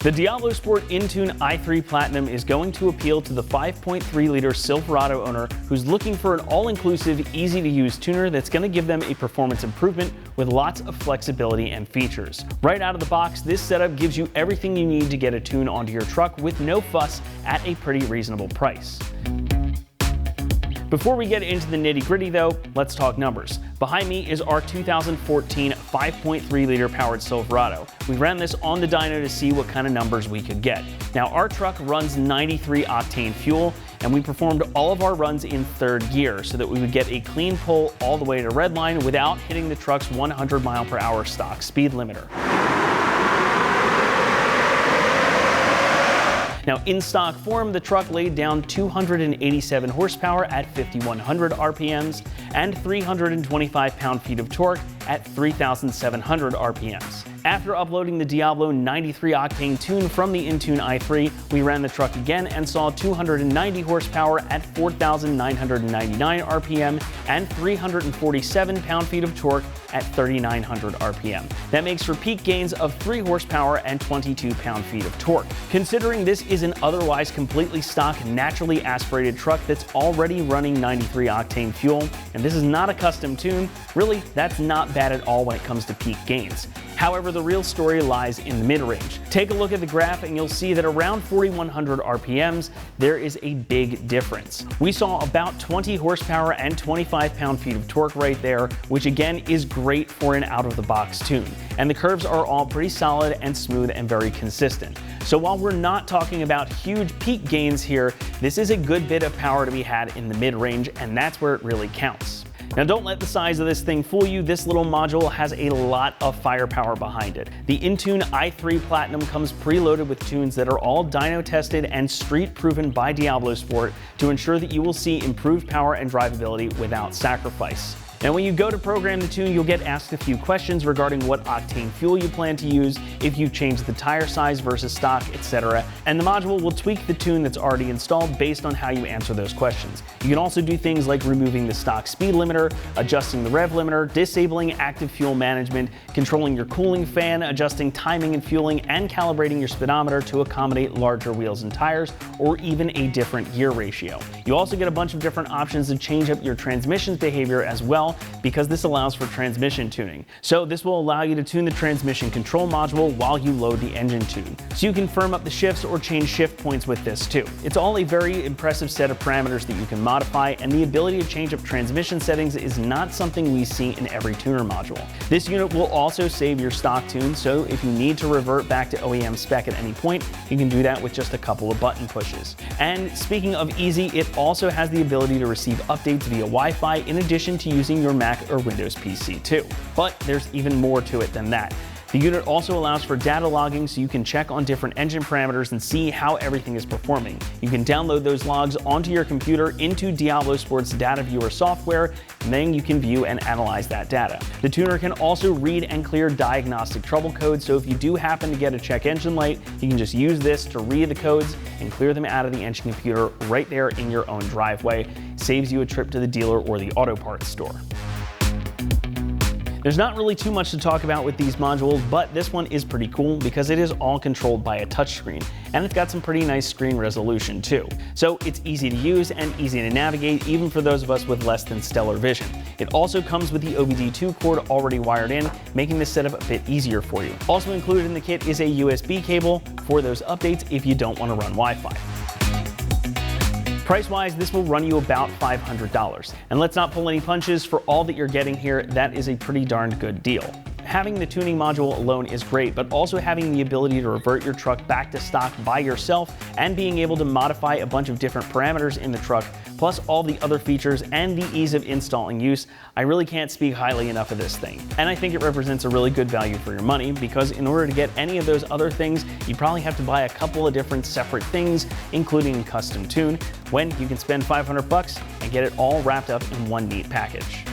The Diablosport inTune i3 Platinum is going to appeal to the 5.3-liter Silverado owner who's looking for an all-inclusive, easy-to-use tuner that's going to give them a performance improvement with lots of flexibility and features. Right out of the box, this setup gives you everything you need to get a tune onto your truck with no fuss at a pretty reasonable price. Before we get into the nitty-gritty though, let's talk numbers. Behind me is our 2014 5.3-liter powered Silverado. We ran this on the dyno to see what kind of numbers we could get. Now our truck runs 93 octane fuel, and we performed all of our runs in third gear so that we would get a clean pull all the way to redline without hitting the truck's 100 mph stock speed limiter. Now, in stock form, the truck laid down 287 horsepower at 5,100 RPMs and 325 pound-feet of torque at 3,700 RPMs. After uploading the Diablo 93 octane tune from the inTune i3, we ran the truck again and saw 290 horsepower at 4,999 RPM and 347 pound-feet of torque at 3,900 RPM. That makes for peak gains of 3 horsepower and 22 pound-feet of torque. Considering this is an otherwise completely stock, naturally aspirated truck that's already running 93 octane fuel, and this is not a custom tune, really, that's not bad at all when it comes to peak gains. However, the real story lies in the mid-range. Take a look at the graph and you'll see that around 4,100 RPMs, there is a big difference. We saw about 20 horsepower and 25 pound-feet of torque right there, which again is great for an out-of-the-box tune. And the curves are all pretty solid and smooth and very consistent. So while we're not talking about huge peak gains here, this is a good bit of power to be had in the mid-range, and that's where it really counts. Now don't let the size of this thing fool you. This little module has a lot of firepower behind it. The inTune i3 Platinum comes preloaded with tunes that are all dyno tested and street proven by Diablosport to ensure that you will see improved power and drivability without sacrifice. Now when you go to program the tune, you'll get asked a few questions regarding what octane fuel you plan to use, if you've changed the tire size versus stock, etc. And the module will tweak the tune that's already installed based on how you answer those questions. You can also do things like removing the stock speed limiter, adjusting the rev limiter, disabling active fuel management, controlling your cooling fan, adjusting timing and fueling, and calibrating your speedometer to accommodate larger wheels and tires, or even a different gear ratio. You also get a bunch of different options to change up your transmission's behavior as well, because this allows for transmission tuning. So this will allow you to tune the transmission control module while you load the engine tune. So you can firm up the shifts or change shift points with this too. It's all a very impressive set of parameters that you can modify, and the ability to change up transmission settings is not something we see in every tuner module. This unit will also save your stock tune, so if you need to revert back to OEM spec at any point, you can do that with just a couple of button pushes. And speaking of easy, it also has the ability to receive updates via Wi-Fi in addition to using your Mac or Windows PC too. But there's even more to it than that. The unit also allows for data logging, so you can check on different engine parameters and see how everything is performing. You can download those logs onto your computer into Diablosport's data viewer software, and then you can view and analyze that data. The tuner can also read and clear diagnostic trouble codes, so if you do happen to get a check engine light, you can just use this to read the codes and clear them out of the engine computer right there in your own driveway. Saves you a trip to the dealer or the auto parts store. There's not really too much to talk about with these modules, but this one is pretty cool because it is all controlled by a touchscreen, and it's got some pretty nice screen resolution too. So it's easy to use and easy to navigate, even for those of us with less than stellar vision. It also comes with the OBD2 cord already wired in, making this setup a bit easier for you. Also included in the kit is a USB cable for those updates if you don't want to run Wi-Fi. Price-wise, this will run you about $500. And let's not pull any punches, for all that you're getting here, that is a pretty darn good deal. Having the tuning module alone is great, but also having the ability to revert your truck back to stock by yourself and being able to modify a bunch of different parameters in the truck, plus all the other features and the ease of install and use, I really can't speak highly enough of this thing. And I think it represents a really good value for your money, because in order to get any of those other things, you probably have to buy a couple of different separate things, including a custom tune, when you can spend $500 and get it all wrapped up in one neat package.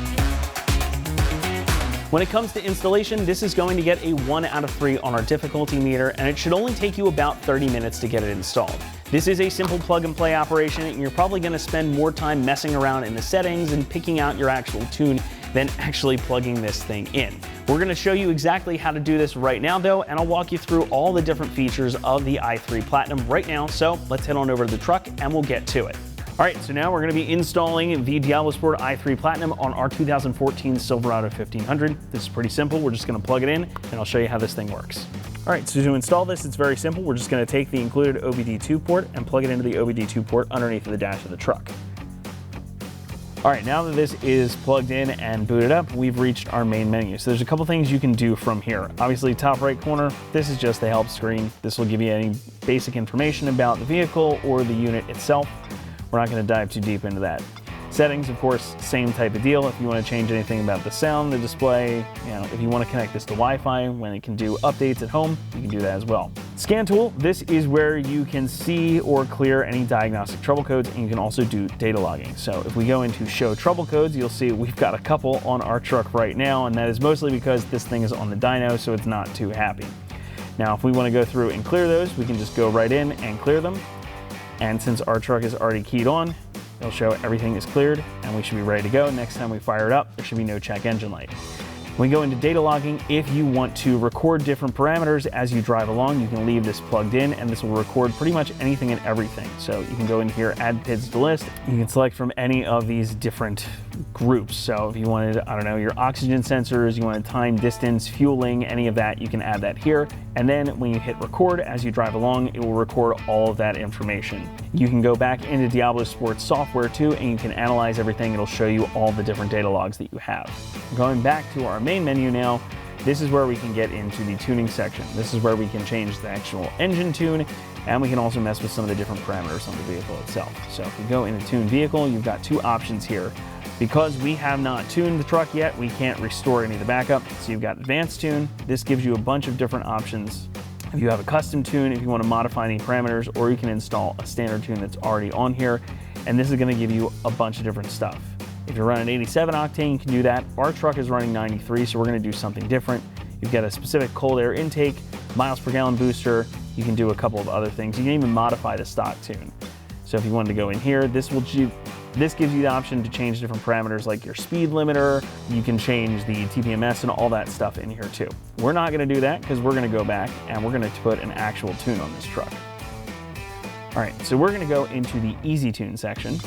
When it comes to installation, this is going to get a 1 out of 3 on our difficulty meter, and it should only take you about 30 minutes to get it installed. This is a simple plug and play operation, and you're probably going to spend more time messing around in the settings and picking out your actual tune than actually plugging this thing in. We're going to show you exactly how to do this right now though, and I'll walk you through all the different features of the i3 Platinum right now. So let's head on over to the truck and we'll get to it. All right, so now we're going to be installing the Diablosport i3 Platinum on our 2014 Silverado 1500. This is pretty simple. We're just going to plug it in and I'll show you how this thing works. All right, so to install this, it's very simple. We're just going to take the included OBD2 port and plug it into the OBD2 port underneath the dash of the truck. All right, now that this is plugged in and booted up, we've reached our main menu. So there's a couple things you can do from here. Obviously, top right corner, this is just the help screen. This will give you any basic information about the vehicle or the unit itself. We're not going to dive too deep into that. Settings, of course, same type of deal. If you want to change anything about the sound, the display, if you want to connect this to Wi-Fi, when it can do updates at home, you can do that as well. Scan tool, this is where you can see or clear any diagnostic trouble codes, and you can also do data logging. So if we go into show trouble codes, you'll see we've got a couple on our truck right now, and that is mostly because this thing is on the dyno, so it's not too happy. Now, if we want to go through and clear those, we can just go right in and clear them. And since our truck is already keyed on, it'll show everything is cleared and we should be ready to go. Next time we fire it up, there should be no check engine light. When we go into data logging, if you want to record different parameters as you drive along, you can leave this plugged in and this will record pretty much anything and everything. So you can go in here, add PIDs to list. You can select from any of these different groups. So if you wanted, I don't know, your oxygen sensors, you wanted time, distance, fueling, any of that, you can add that here. And then when you hit record as you drive along, it will record all of that information. You can go back into Diablosport software too, and you can analyze everything. It'll show you all the different data logs that you have. Going back to our main menu now, this is where we can get into the tuning section. This is where we can change the actual engine tune, and we can also mess with some of the different parameters on the vehicle itself. So if we go into tune vehicle, you've got two options here. Because we have not tuned the truck yet, we can't restore any of the backup. So you've got advanced tune. This gives you a bunch of different options. If you have a custom tune, if you want to modify any parameters, or you can install a standard tune that's already on here. And this is going to give you a bunch of different stuff. If you're running 87 octane, you can do that. Our truck is running 93, so we're going to do something different. You've got a specific cold air intake, miles per gallon booster. You can do a couple of other things. You can even modify the stock tune. So if you wanted to go in here, this gives you the option to change different parameters like your speed limiter. You can change the TPMS and all that stuff in here too. We're not going to do that because we're going to go back and we're going to put an actual tune on this truck. All right, so we're going to go into the easy tune section.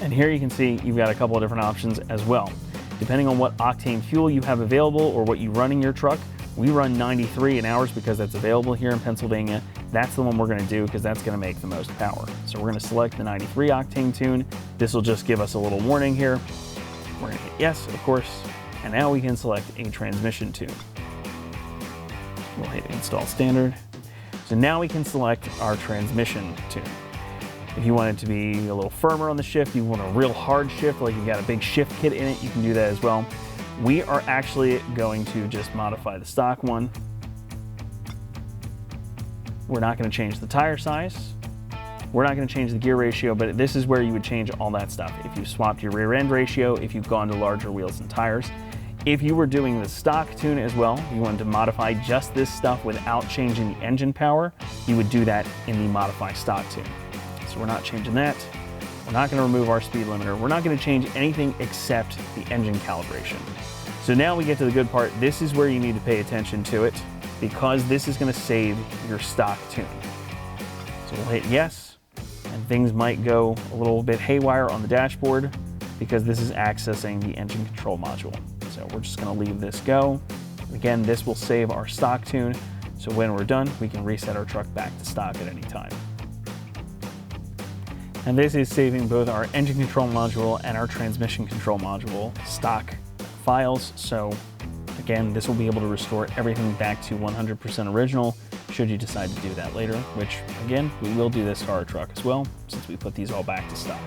And here you can see you've got a couple of different options as well. Depending on what octane fuel you have available or what you run in your truck, we run 93 in ours because that's available here in Pennsylvania. That's the one we're going to do because that's going to make the most power. So we're going to select the 93 octane tune. This will just give us a little warning here. We're going to hit yes, of course. And now we can select a transmission tune. We'll hit install standard. So now we can select our transmission tune. If you want it to be a little firmer on the shift, you want a real hard shift, like you got a big shift kit in it, you can do that as well. We are actually going to just modify the stock one. We're not going to change the tire size. We're not going to change the gear ratio, but this is where you would change all that stuff. If you swapped your rear end ratio, if you've gone to larger wheels and tires. If you were doing the stock tune as well, you wanted to modify just this stuff without changing the engine power, you would do that in the modify stock tune. So we're not changing that. We're not going to remove our speed limiter. We're not going to change anything except the engine calibration. So now we get to the good part. This is where you need to pay attention to it because this is going to save your stock tune. So we'll hit yes, and things might go a little bit haywire on the dashboard because this is accessing the engine control module. So we're just going to leave this go. Again, this will save our stock tune. So when we're done, we can reset our truck back to stock at any time. And this is saving both our engine control module and our transmission control module stock files. So again, this will be able to restore everything back to 100% original should you decide to do that later, which again, we will do this for our truck as well, since we put these all back to stock.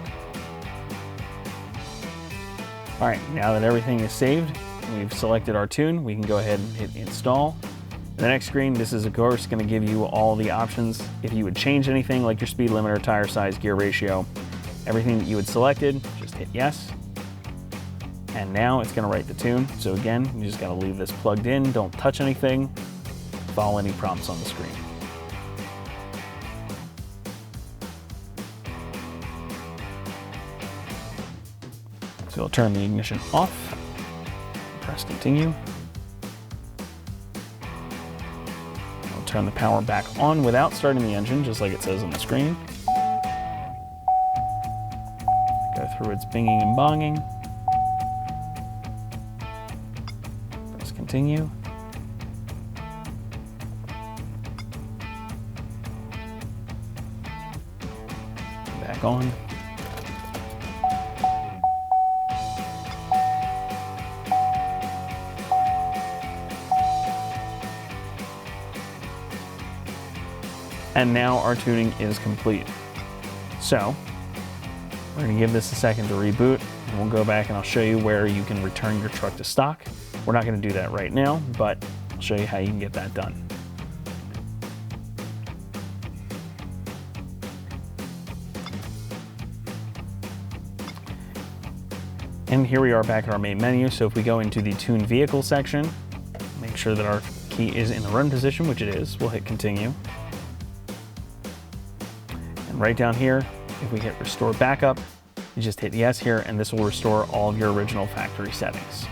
All right, now that everything is saved, we've selected our tune, we can go ahead and hit install. The next screen, this is of course going to give you all the options. If you would change anything like your speed limiter, tire size, gear ratio, everything that you had selected, just hit yes. And now it's going to write the tune. So again, you just got to leave this plugged in, don't touch anything, follow any prompts on the screen. So we'll turn the ignition off, press continue. We'll turn the power back on without starting the engine, just like it says on the screen. Go through its binging and bonging. Press continue. Back on. And now our tuning is complete. So we're going to give this a second to reboot, and we'll go back and I'll show you where you can return your truck to stock. We're not going to do that right now, but I'll show you how you can get that done. And here we are back at our main menu. So if we go into the Tune Vehicle section, make sure that our key is in the run position, which it is. We'll hit continue. And right down here, if we hit Restore Backup, you just hit yes here, and this will restore all of your original factory settings.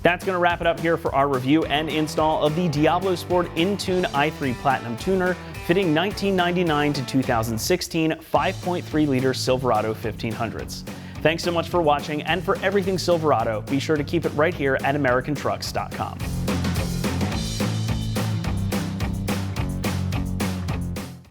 That's going to wrap it up here for our review and install of the Diablosport inTune i3 Platinum Tuner, fitting 1999 to 2016 5.3-liter Silverado 1500s. Thanks so much for watching, and for everything Silverado, be sure to keep it right here at AmericanTrucks.com.